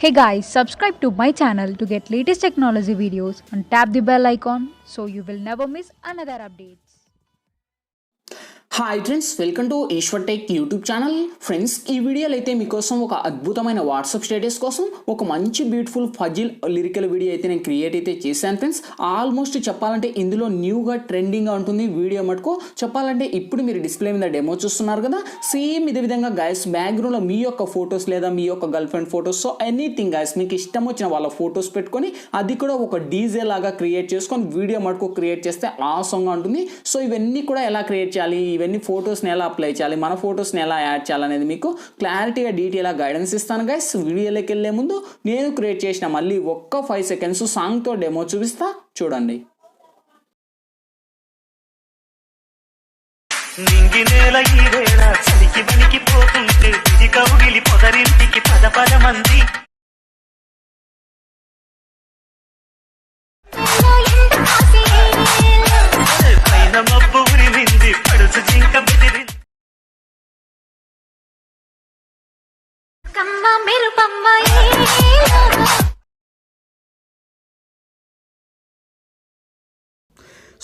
Hey guys, subscribe to my channel to get latest technology videos and tap the bell icon so you will never miss another updates. Hi friends, welcome to Eshwar tech YouTube channel. Friends, ఈ వీడియోలో అయితే మీకోసం ఒక అద్భుతమైన WhatsApp status కోసం ఒక మంచి beautiful Fazil lyrical video అయితే నేను క్రియేట్ అయితే చేశాను ఫ్రెండ్స్. ఆల్మోస్ట్ చెప్పాలంటే ఇందులో న్యూగా ట్రెండింగ్గా ఉంటుంది వీడియో మటుకు. చెప్పాలంటే ఇప్పుడు మీరు డిస్ప్లే మీద డెమో చూస్తున్నారు కదా, సేమ్ ఇదే విధంగా గైస్ బ్యాక్గ్రౌండ్లో మీ యొక్క ఫొటోస్ లేదా మీ యొక్క girl friend photos, so anything guys మీకు ఇష్టం వచ్చిన వాళ్ళ ఫొటోస్ పెట్టుకొని అది కూడా ఒక డీజే లాగా క్రియేట్ చేసుకొని వీడియో మటుకు క్రియేట్ చేస్తే ఆసంగా ఉంటుంది. సో ఇవన్నీ కూడా ఎలా క్రియేట్ చేయాలి, ఇవన్నీ ఫొటోస్ని ఎలా అప్లై చేయాలి, మన ఫొటోస్ని ఎలా యాడ్ చేయాలనేది మీకు క్లారిటీగా డీటెయిల్గా గైడెన్స్ ఇస్తాను గైస్. వీడియోలోకి వెళ్ళే ముందు నేను క్రియేట్ చేసిన మళ్ళీ ఒక్క 5 సెకండ్స్ సాంగ్తో డెమో చూపిస్తా, చూడండి.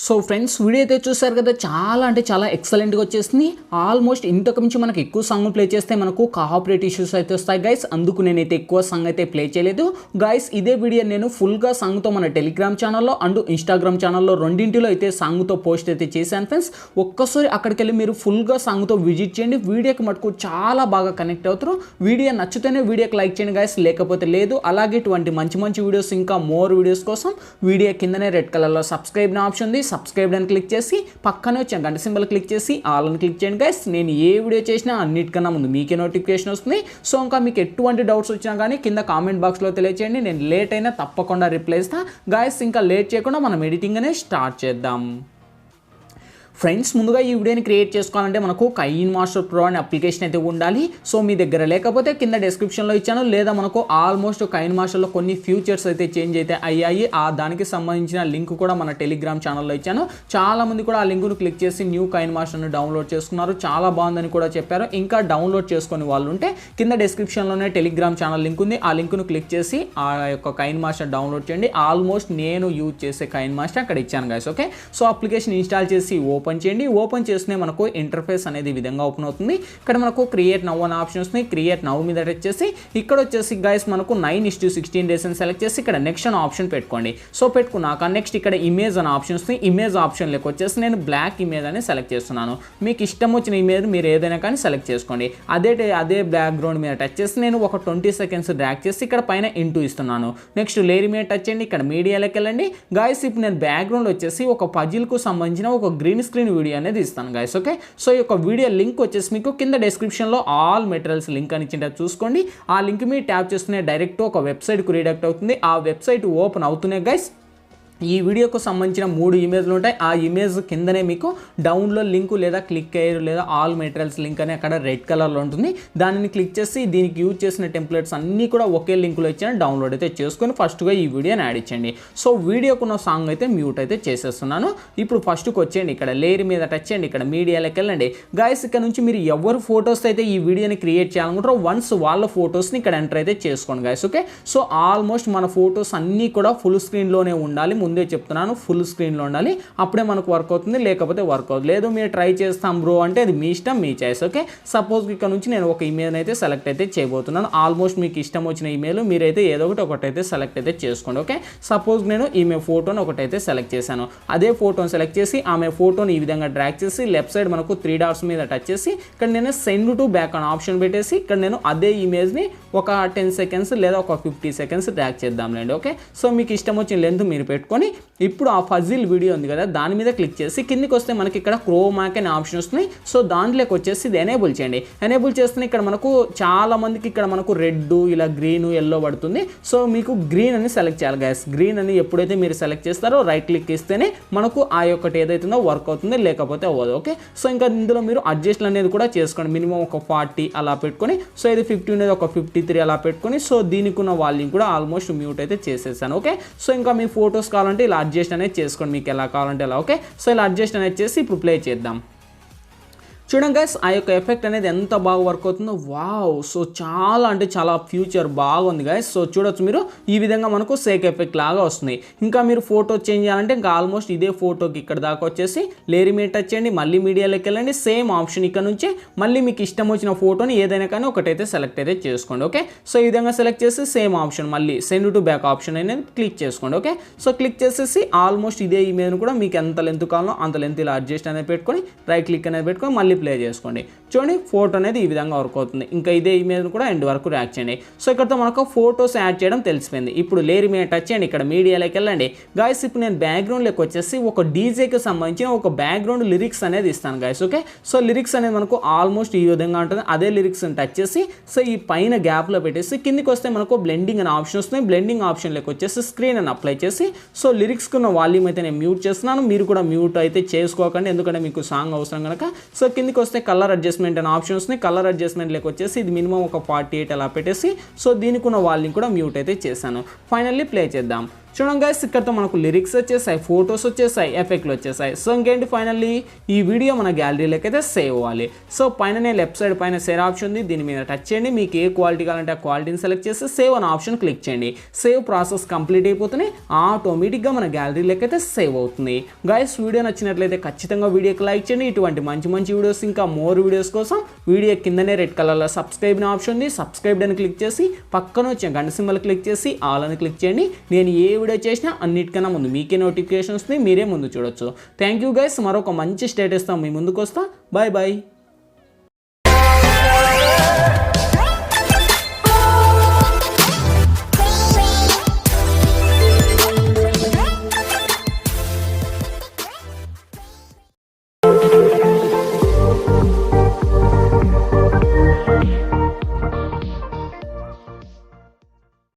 సో ఫ్రెండ్స్, వీడియో అయితే చూసారు కదా, చాలా అంటే చాలా ఎక్సలెంట్గా వచ్చేసింది. ఆల్మోస్ట్ ఇంతకు మించి మనకు ఎక్కువ సాంగ్ ప్లే చేస్తే మనకు కాపీరైట్ ఇష్యూస్ అయితే వస్తాయి గైస్. అందుకు నేనైతే ఎక్కువ సాంగ్ అయితే ప్లే చేయలేదు గైస్. ఇదే వీడియో నేను ఫుల్గా సాంగ్తో మన టెలిగ్రామ్ ఛానల్లో అండ్ ఇన్స్టాగ్రామ్ ఛానల్లో రెండింటిలో అయితే సాంగ్తో పోస్ట్ అయితే చేశాను ఫ్రెండ్స్. ఒక్కసారి అక్కడికి వెళ్ళి మీరు ఫుల్గా సాంగ్తో విజిట్ చేయండి. వీడియోకి మటుకు చాలా బాగా కనెక్ట్ అవుతారు. వీడియో నచ్చితేనే వీడియోకి లైక్ చేయండి గైస్, లేకపోతే లేదు. అలాగే ఇటువంటి మంచి మంచి వీడియోస్, ఇంకా మోర్ వీడియోస్ కోసం వీడియో కిందనే రెడ్ కలర్లో సబ్స్క్రైబ్ ఆప్షన్ ఉంది. సబ్స్క్రైబ్ అని క్లిక్ చేసి పక్కనే వచ్చే గంట సింబల్ క్లిక్ చేసి ఆల్ అని క్లిక్ చేయండి గైస్. నేను ఏ వీడియో చేసినా అన్నిటికన్నా ముందు మీకే నోటిఫికేషన్ వస్తుంది. సో ఇంకా మీకు ఎటువంటి డౌట్స్ వచ్చినా కానీ కింద కామెంట్ బాక్స్లో తెలియచేయండి. నేను లేట్ అయినా తప్పకుండా రిప్లై ఇస్తా గైస్. ఇంకా లేట్ చేయకుండా మనం ఎడిటింగ్ అనేది స్టార్ట్ చేద్దాం. ఫ్రెండ్స్, ముందుగా ఈ వీడియోని క్రియేట్ చేసుకోవాలంటే మనకు కైన్మాస్టర్ ప్రో అనే అప్లికేషన్ అయితే ఉండాలి. సో మీ దగ్గర లేకపోతే కింద డిస్క్రిప్షన్లో ఇచ్చాను, లేదా మనకు ఆల్మోస్ట్ కైన్మాస్టర్లో కొన్ని ఫ్యూచర్స్ అయితే చేంజ్ అయితే అయ్యాయి. దానికి సంబంధించిన లింక్ కూడా మన టెలిగ్రామ్ ఛానల్లో ఇచ్చాను. చాలామంది కూడా ఆ లింక్ను క్లిక్ చేసి న్యూ కైన్మాస్టర్ని డౌన్లోడ్ చేసుకున్నారు, చాలా బాగుందని కూడా చెప్పారు. ఇంకా డౌన్లోడ్ చేసుకుని వాళ్ళు ఉంటే కింద డిస్క్రిప్షన్లోనే టెలిగ్రామ్ ఛానల్ లింక్ ఉంది, ఆ లింక్ను క్లిక్ చేసి ఆ యొక్క కైన్మాస్టర్ డౌన్లోడ్ చేయండి. ఆల్మోస్ట్ నేను యూజ్ చేసే కైన్మాస్టర్ అక్కడ ఇచ్చాను guys. Okay, so application install చేసి ఓపెన్ చేయండి. ఓపెన్ చేస్తే మనకు ఇంటర్ఫేస్ అనేది విధంగా ఓపెన్ అవుతుంది. ఇక్కడ మనకు క్రియేట్ నవ్ అనే ఆప్షన్ వస్తుంది. క్రియేట్ నవ్ మీద టచ్ చేసి ఇక్కడ వచ్చేసి గైస్ మనకు 9:16 డేస్ అని సెలెక్ట్ చేసి ఇక్కడ నెక్స్ట్ అనే ఆప్షన్ పెట్టుకోండి. సో పెట్టుకున్నాక నెక్స్ట్ ఇక్కడ ఇమేజ్ అనే ఆప్షన్ వస్తుంది. ఇమేజ్ ఆప్షన్లోకి వచ్చేసి నేను బ్లాక్ ఇమేజ్ అని సెలెక్ట్ చేస్తున్నాను. మీకు ఇష్టం వచ్చిన ఇమేజ్ మీరు ఏదైనా కానీ సెలెక్ట్ చేసుకోండి. అదే బ్యాక్గ్రౌండ్ మీద టచ్ చేసి నేను ఒక 20 సెకండ్స్ డ్రాగ్ చేసి ఇక్కడ పైన ఇంటూ ఇస్తున్నాను. నెక్స్ట్ లేయర్ మీద టచ్ చేయండి, ఇక్కడ మీడియాలోకి వెళ్ళండి గైస్. ఇప్పుడు నేను బ్యాక్గ్రౌండ్ వచ్చేసి ఒక పజిల్కు సంబంధించిన ఒక గ్రీన్ స్క్రీన్ వీడియో అనేది ఇస్తాను గైస్. ఓకే, సో ఈ యొక్క వీడియో లింక్ వచ్చేసి మీకు కింద డిస్క్రిప్షన్లో ఆల్ మెటీరియల్స్ లింక్ అని ఇచ్చింటే చూసుకోండి. ఆ లింక్ మీద ట్యాప్ చేస్తూనే డైరెక్ట్ ఒక వెబ్సైట్కు రీడక్ట్ అవుతుంది. ఆ వెబ్సైట్ ఓపెన్ అవుతున్నాయి గైస్. ఈ వీడియోకు సంబంధించిన 3 ఇమేజ్లు ఉంటాయి. ఆ ఇమేజ్ కిందనే మీకు డౌన్లోడ్ లింక్ లేదా క్లిక్ అయ్యారు లేదా ఆల్ మెటీరియల్స్ లింక్ అని అక్కడ రెడ్ కలర్లో ఉంటుంది. దానిని క్లిక్ చేసి దీనికి యూజ్ చేసిన టెంప్లెట్స్ అన్నీ కూడా ఒకే లింక్లో ఇచ్చాను. డౌన్లోడ్ అయితే చేసుకొని ఫస్ట్గా ఈ వీడియోని యాడ్ ఇచ్చండి. సో వీడియోకున్న సాంగ్ అయితే మ్యూట్ అయితే చేసేస్తున్నాను. ఇప్పుడు ఫస్ట్కి వచ్చేయండి, ఇక్కడ లేయర్ మీద టచ్ చేయండి, ఇక్కడ మీడియాలోకి వెళ్ళండి గైస్. ఇక్కడ నుంచి మీరు ఎవరు ఫొటోస్ అయితే ఈ వీడియోని క్రియేట్ చేయాలనుకుంటారో వన్స్ వాళ్ళ ఫొటోస్ని ఇక్కడ ఎంటర్ అయితే చేసుకోండి గైస్. ఓకే, సో ఆల్మోస్ట్ మన ఫొటోస్ అన్నీ కూడా ఫుల్ స్క్రీన్లోనే ఉండాలి. ముందే చెప్తున్నాను, ఫుల్ స్క్రీన్లో ఉండాలి, అప్పుడే మనకు వర్క్ అవుతుంది, లేకపోతే వర్క్ అవుతుంది. లేదు మీరు ట్రై చేస్తాం బ్రో అంటే అది మీ ఇష్టం, మీ చాయిస్. ఓకే, సపోజ్ ఇక్కడ నుంచి నేను ఒక ఇమేజ్ అయితే సెలెక్ట్ అయితే చేయబోతున్నాను. ఆల్మోస్ట్ మీకు ఇష్టం వచ్చిన ఇమేజ్ మీరైతే ఏదో ఒకటైతే సెలెక్ట్ అయితే చేసుకోండి. ఓకే, సపోజ్ నేను ఈమె ఫోటోని ఒకటైతే సెలెక్ట్ చేశాను. అదే ఫోటోని సెలెక్ట్ చేసి ఆమె ఫోటోని ఈ విధంగా డ్రాగ్ చేసి లెఫ్ట్ సైడ్ మనకు 3 డాట్స్ మీద టచ్ చేసి ఇక్కడ నేను సెండ్ టు బ్యాక్ అనే ఆప్షన్ పెట్టేసి ఇక్కడ నేను అదే ఇమేజ్ని ఒక 10 సెకండ్స్ లేదా ఒక 50 సెకండ్స్ డ్రాగ్ చేద్దాంలేండి. ఓకే, సో మీకు ఇష్టం వచ్చిన లెంత్ మీరు పెట్టుకొని ఇప్పుడు ఆ ఫజిల్ వీడియో ఉంది కదా దాని మీద క్లిక్ చేసి కిందికి వస్తే మనకి ఇక్కడ క్రోమాక్ అనే ఆప్షన్ వస్తుంది. సో దాంట్లోకి వచ్చేసి ఇది ఎనేబుల్ చేయండి. ఎనేబుల్ చేస్తే ఇక్కడ మనకు చాలా మందికి ఇక్కడ మనకు రెడ్, ఇలా గ్రీన్, ఎల్లో పడుతుంది. సో మీకు గ్రీన్ అని సెలెక్ట్ చేయాలి గైస్. గ్రీన్ అని ఎప్పుడైతే మీరు సెలెక్ట్ చేస్తారో రైట్ క్లిక్ ఇస్తేనే మనకు ఆ యొక్కటి ఏదైతుందో వర్క్ అవుతుంది, లేకపోతే అవ్వదు. ఓకే, సో ఇంకా ఇందులో మీరు అడ్జస్ట్లు అనేది కూడా చేసుకోండి. మినిమం ఒక 40 అలా పెట్టుకొని, సో ఇది 50 అనేది ఒక 53 అలా పెట్టుకొని, సో దీనికి ఉన్న వాల్యూమ్ కూడా ఆల్మోస్ట్ మ్యూట్ అయితే చేసేసాను. ఓకే, సో ఇంకా మీ ఫొటోస్ కావాలంటే ఇలా అడ్జస్ట్ అనేది చేసుకోండి, మీకు ఎలా కావాలంటే ఎలా. ఓకే, సో ఇలా అడ్జస్ట్ అనేది చేసి ఇప్పుడు ప్లే చేద్దాం. చూడండి గైస్ ఆ యొక్క ఎఫెక్ట్ అనేది ఎంత బాగా వర్క్ అవుతుందో. వావ్, సో చాలా అంటే చాలా ఫ్యూచర్ బాగుంది గైస్. సో చూడొచ్చు మీరు ఈ విధంగా మనకు సేక్ ఎఫెక్ట్ లాగా వస్తుంది. ఇంకా మీరు ఫోటో చేంజ్ చేయాలంటే ఇంకా ఆల్మోస్ట్ ఇదే ఫోటోకి ఇక్కడ దాకా వచ్చేసి లేయర్ మీద టచ్ చేయండి, మళ్ళీ మీడియాలోకి వెళ్ళండి, సేమ్ ఆప్షన్ ఇక్కడ నుంచి మళ్ళీ మీకు ఇష్టం వచ్చిన ఫోటోని ఏదైనా కానీ ఒకటైతే సెలెక్ట్ అయితే చేసుకోండి. ఓకే, సో ఈ విధంగా సెలెక్ట్ చేసి సేమ్ ఆప్షన్ మళ్ళీ సెండ్ టు బ్యాక్ ఆప్షన్ అనేది క్లిక్ చేసుకోండి. ఓకే, సో క్లిక్ చేసేసి ఆల్మోస్ట్ ఇదే ఇమేజ్ కూడా మీకు ఎంత లెంత్ కావాలో అంత లెంత్ ఇలా అడ్జస్ట్ అనేది పెట్టుకొని రైట్ క్లిక్ అనేది పెట్టుకొని మళ్ళీ ప్లే చేసుకోండి. చూడండి ఫోటో అనేది ఈ విధంగా వర్క్ అవుతుంది. ఇంకా ఇదే ఇమేజ్ కూడా ఎండ్ వరకు ర్యాక్ చేయండి. సో ఇక్కడతో మనకు ఫోటోస్ యాడ్ చేయడం తెలిసిపోయింది. ఇప్పుడు లేయర్ మీద టచ్ చేయండి, ఇక్కడ మీడియాలోకి వెళ్ళండి. గాయస్ ఇప్పుడు నేను బ్యాక్గ్రౌండ్లోకి వచ్చేసి ఒక డీజేకి సంబంధించిన ఒక బ్యాక్గ్రౌండ్ లిరిక్స్ అనేది ఇస్తాను గాయస్. ఓకే, సో లిరిక్స్ అనేది మనకు ఆల్మోస్ట్ ఈ విధంగా ఉంటుంది. అదే లిరిక్స్ టచ్ చేసి సో ఈ పైన గ్యాప్లో పెట్టేసి కిందికి వస్తే మనకు బ్లెండింగ్ అనే ఆప్షన్ వస్తుంది. బ్లెండింగ్ ఆప్షన్లోకి వచ్చేసి స్క్రీన్ అని అప్లై చేసి సో లిరిక్స్కి ఉన్న వాల్యూమ్ అయితే నేను మ్యూట్ చేస్తున్నాను. మీరు కూడా మ్యూట్ అయితే చేసుకోకండి, ఎందుకంటే మీకు సాంగ్ అవసరం కనుక. సో కిందికి వస్తే కలర్ అడ్జస్ట్మెంట్ అనే ఆప్షన్ వస్తుంది. కలర్ అడ్జస్ట్మెంట్లోకి వచ్చేసి ఇది మినిమం ఒక 48 అలా పెట్టేసి సో దీనికి ఉన్న వాల్యూమ్ కూడా మ్యూట్ అయితే చేశాను. ఫైనల్లీ ప్లే చేద్దాం. చూడండి గైస్ ఇక్కడతో మనకు లిరిక్స్ వచ్చేసాయి, ఫొటోస్ వచ్చేసాయి, ఎఫెక్ట్లు వచ్చేసాయి. సో ఇంకేంటి ఫైనల్లీ ఈ వీడియో మన గ్యాలరీలోకి అయితే సేవ్ అవ్వాలి. సో పైన లెఫ్ట్ సైడ్ పైన సేవ్ ఆప్షన్ ఉంది, దీని మీద టచ్ చేయండి. మీకు ఏ క్వాలిటీ కావాలంటే ఆ క్వాలిటీని సెలెక్ట్ చేసి సేవ్ అనే ఆప్షన్ క్లిక్ చేయండి. సేవ్ ప్రాసెస్ కంప్లీట్ అయిపోతుంది, ఆటోమేటిక్గా మన గ్యాలరీలోకి అయితే సేవ్ అవుతుంది. గైస్ వీడియో నచ్చినట్లయితే ఖచ్చితంగా వీడియోకి లైక్ చేయండి. ఇటువంటి మంచి మంచి వీడియోస్ ఇంకా మోర్ వీడియోస్ కోసం వీడియో కిందనే రెడ్ కలర్లో సబ్స్క్రైబ్ అనే ఆప్షన్ ఉంది. సబ్స్క్రైబ్ అని క్లిక్ చేసి పక్కన వచ్చే గంట సింబల్ క్లిక్ చేసి ఆల్ అని క్లిక్ చేయండి. నేను ఏ వీడియో చేసినా అన్నిటికన్నా ముందు మీకే నోటిఫికేషన్ వస్తుంది, మీరే ముందు చూడొచ్చు. థ్యాంక్ యూ గైస్, మరొక మంచి స్టేటస్తో మీ ముందుకు వస్తా. Bye bye.